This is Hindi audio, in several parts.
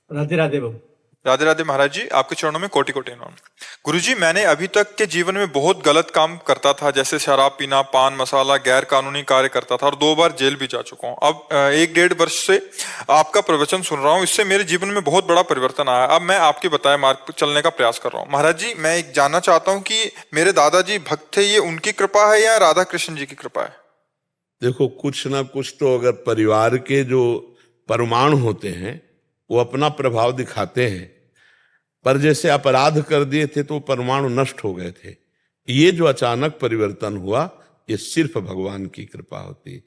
राधे राधे बाबू। राधे राधे महाराज जी, आपके चरणों में कोटि कोटि नमन। गुरुजी, मैंने अभी तक के जीवन में बहुत गलत काम करता था, जैसे शराब पीना, पान मसाला, गैर कानूनी कार्य करता था और 2 बार जेल भी जा चुका हूँ। अब 1-1.5 वर्ष से आपका प्रवचन सुन रहा हूँ, इससे मेरे जीवन में बहुत बड़ा परिवर्तन आया। अब मैं आपके बताए मार्ग पर चलने का प्रयास कर रहा हूँ। महाराज जी, मैं एक जानना चाहता हूँ कि मेरे दादाजी भक्त थे, ये उनकी कृपा है या राधा कृष्ण जी की कृपा है? देखो, कुछ ना कुछ तो अगर परिवार के जो परमाणु होते हैं वो अपना प्रभाव दिखाते हैं, पर जैसे अपराध कर दिए थे तो परमाणु नष्ट हो गए थे। ये जो अचानक परिवर्तन हुआ, ये सिर्फ भगवान की कृपा होती है।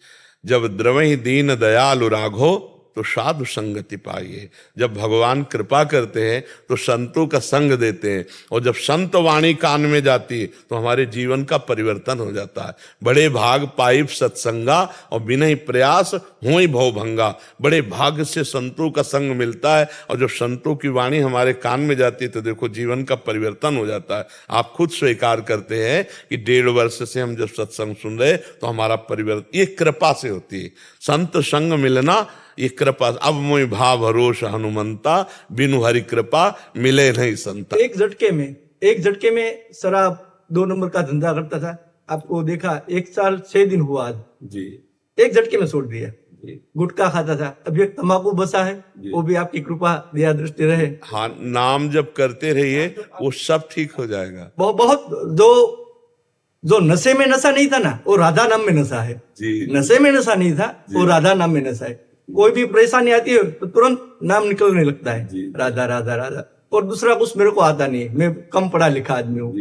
जब द्रवहि दीन दयालु राघो तो साधु संगति पाइए। जब भगवान कृपा करते हैं तो संतों का संग देते हैं, और जब संत वाणी कान में जाती है तो हमारे जीवन का परिवर्तन हो जाता है। बड़े भाग पाइप सत्संगा और बिना प्रयास होई भव भंगा। बड़े भाग से संतों का संग मिलता है, और जब संतों की वाणी हमारे कान में जाती है तो देखो जीवन का परिवर्तन हो जाता है। आप खुद स्वीकार करते हैं कि 1.5 वर्ष से हम जब सत्संग सुन रहे तो हमारा परिवर्तन ये कृपा से होती है। संत संग मिलना ये कृपा। अब मोहि भाव भरोस हनुमंता, बिनु हरि कृपा मिले नहीं संता। एक झटके में शराब 2 नंबर का धंधा करता था, आपको देखा 1 साल 6 दिन हुआ आज जी। एक झटके में छोड़ दिया। गुटखा खाता था, अब एक तंबाकू बसा है, वो भी आपकी कृपा दया दृष्टि रहे। हाँ, नाम जब करते रहिए वो सब ठीक हो जाएगा। बहुत जो नशे में नशा नहीं था ना, वो राधा नाम में नशा है जी। नशे में नशा नहीं था, वो राधा नाम में नशा है। कोई भी परेशानी आती है तो तुरंत नाम निकलने लगता है, राधा राधा राधा। और दूसरा कुछ मेरे को आता नहीं है, मैं कम पढ़ा लिखा आदमी हूँ।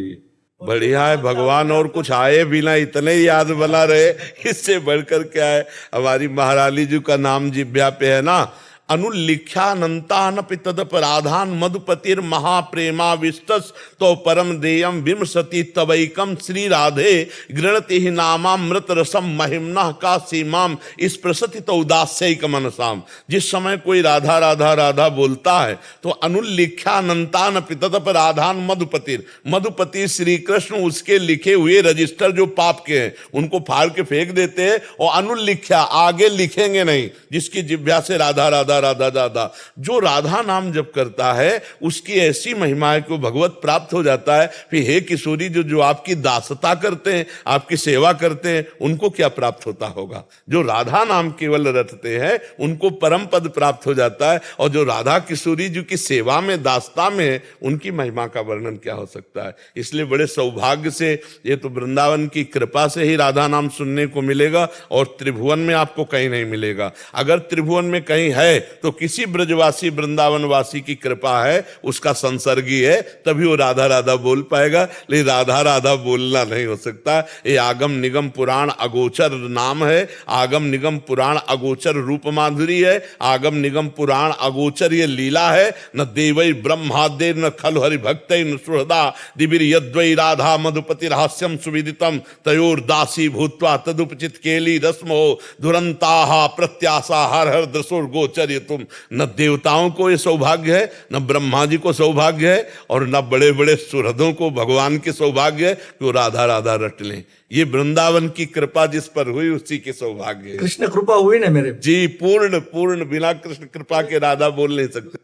बढ़िया है भगवान, और कुछ आए बिना इतने ही याद बना रहे, इससे बढ़कर क्या है। हमारी महारानी जी का नाम जिब्या पे है ना, अनुल्लिख्यानंतानपि तदपराधान मधुपतिर महाप्रेमा विस्तस तो परम देयम विमसति तवैकम श्री राधे गृणति ही नामामृत रसम महिमना का सीमाम इस प्रसति तो उदास्यक मनसाम। जिस समय कोई राधा राधा राधा बोलता है तो अनुल्लिख्यानंतानपि तदपराधान मधुपतिर, मधुपति श्री कृष्ण उसके लिखे हुए रजिस्टर जो पाप के हैं उनको फाड़ के फेंक देते हैं, और अनुल्लिख्या आगे लिखेंगे नहीं, जिसकी जिह्वा से राधा राधा राधा राधा। जो राधा नाम जप करता है उसकी ऐसी महिमा को भगवत प्राप्त हो जाता है। फिर हे किशोरी, जो आपकी दासता करते हैं, आपकी सेवा करते हैं, उनको क्या प्राप्त होता होगा? जो राधा नाम केवल रटते हैं उनको परम पद प्राप्त हो जाता है, और जो राधा किशोरी जी की सेवा में दासता में उनकी महिमा का वर्णन क्या हो सकता है। इसलिए बड़े सौभाग्य से, ये तो वृंदावन की कृपा से ही राधा नाम सुनने को मिलेगा, और त्रिभुवन में आपको कहीं नहीं मिलेगा। अगर त्रिभुवन में कहीं है तो किसी ब्रजवासी वृंदावनवासी की कृपा है, उसका संसर्गी है, तभी वो राधा राधा बोल पाएगा। लेकिन राधा राधा बोलना नहीं हो सकता। ये आगम निगम पुराण अगोचर नाम है, आगम निगम पुराण अगोचर रूप माधुरी है, आगम निगम पुराण अगोचर ये लीला है। न देवै ब्रह्मादे न खलु हरि भक्त न सुहृदा दिविर यद्वै राधा मधुपति रहस्यम सुविदितम तयोर दासी भूत्वा तदुपचित केली रस्मो दुरंताहा प्रत्याशा हर हर दसोर गोचर। तुम न देवताओं को ये सौभाग्य है, न ब्रह्मा जी को सौभाग्य है, और न बड़े बड़े सुहृदों को भगवान के सौभाग्य है कि वो राधा राधा रट लें। ये वृंदावन की कृपा जिस पर हुई उसी के सौभाग्य है। कृष्ण कृपा हुई ना मेरे जी, पूर्ण पूर्ण, बिना कृष्ण कृपा के राधा बोल नहीं सकते।